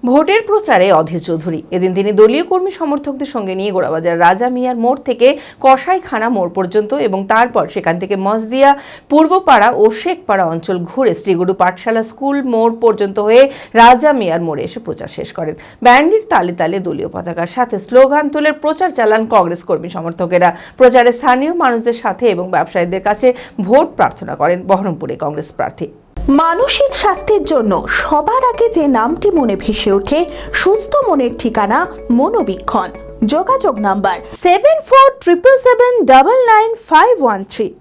ভোটের প্রচারে অধীর চৌধুরী। এদিন তিনি দলীয় কর্মী সমর্থকদের সঙ্গে নিয়ে গোড়াবাজার রাজা মিয়ার মোড় থেকে কসাইখানা মোড় পর্যন্ত এবং তারপর সেখান থেকে মসদিয়া, পূর্বপাড়া ও শেখপাড়া অঞ্চল ঘুরে শ্রীগুরু পাঠশালা স্কুল মোড় পর্যন্ত হয়ে রাজা মিয়ার মোড়ে এসে প্রচার শেষ করেন। ব্যান্ডের তালে তালে দলীয় পতাকার সাথে স্লোগান তুলে প্রচার চালান কংগ্রেস কর্মী সমর্থকেরা। প্রচারে স্থানীয় মানুষদের সাথে এবং ব্যবসায়ীদের কাছে ভোট প্রার্থনা করেন বহরমপুরে কংগ্রেস প্রার্থী। মানসিক স্বাস্থ্যের জন্য সবার আগে যে নামটি মনে ভেসে ওঠে, সুস্থ মনের ঠিকানা মনোবীক্ষণ। যোগাযোগ নাম্বার 7477799513।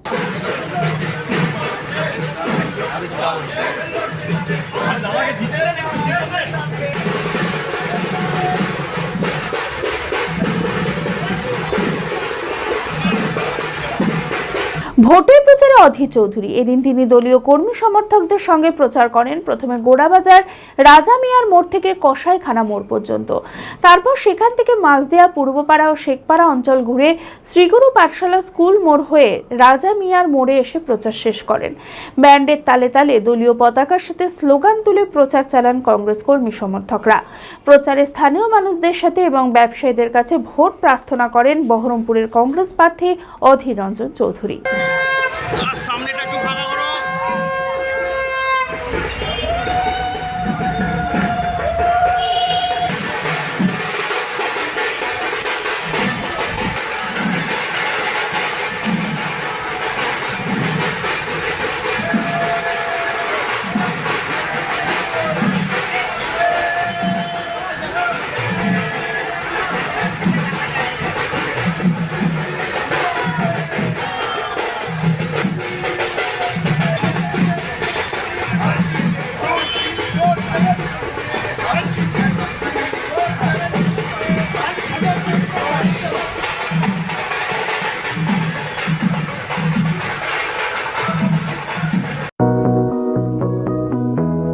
ভোটের প্রচারে অধীর চৌধুরী। এদিন তিনি দলীয় কর্মী সমর্থকদের সঙ্গে প্রচার করেন। প্রথমে গোড়াবাজার রাজা মিয়ার মোড় থেকে কসাইখানা মোড় পর্যন্ত, তারপর সেখান থেকে মাসদিয়া, পূর্বপাড়া ও শেখপাড়া অঞ্চল ঘুরে শ্রীগুরু পাঠশালা স্কুল মোড় হয়ে রাজা মিয়ার মোড়ে এসে প্রচার শেষ করেন। ব্যান্ডের তালে তালে দলীয় পতাকার সাথে স্লোগান তুলে প্রচার চালান কংগ্রেস কর্মী সমর্থকরা। প্রচারে স্থানীয় মানুষদের সাথে এবং ব্যবসায়ীদের কাছে ভোট প্রার্থনা করেন বহরমপুরের কংগ্রেস প্রার্থী অধীর রঞ্জন চৌধুরী। সামনেটা একটু ফাঁকা করো।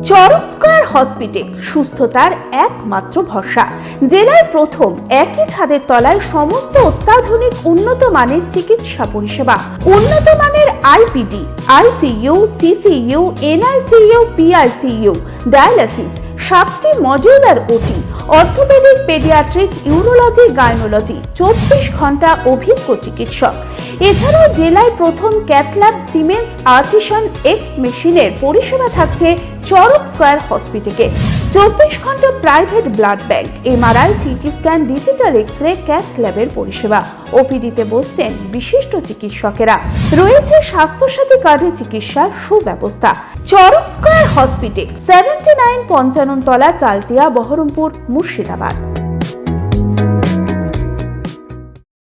চরক স্কয়ার হসপিটাল সুস্থতার একমাত্র ভরসা। জেলায় প্রথম একই ছাদের তলায় সমস্ত অত্যাধুনিক উন্নত মানের চিকিৎসা পরিষেবা, উন্নত মানের IPD, ICU, CCU, NICU, PICU, dialysis, 7টি modular OT, orthopaedic, paediatric, urology, gynaecology, 24 ঘন্টা অভিজ্ঞ চিকিৎসক। এছাড়াও জেলায় প্রথম ক্যাথল্যাব, সিমেন্স, আর্টিসান এক্স মেশিনের পরিষেবা থাকছে চরক স্কয়ার হসপিটালে। 24 ঘন্টা private blood bank, MRI, CT scan, digital X-ray, cath ল্যাবের পরিষেবা। ওপিডিতে বসছেন বিশিষ্ট চিকিৎসকেরা। রয়েছে স্বাস্থ্যসাথী কার্ডে চিকিৎসার সুব্যবস্থা। চরক স্কয়ার হসপিটাল, 79 পঞ্চানন তলা, চালতিয়া, বহরমপুর, মুর্শিদাবাদ।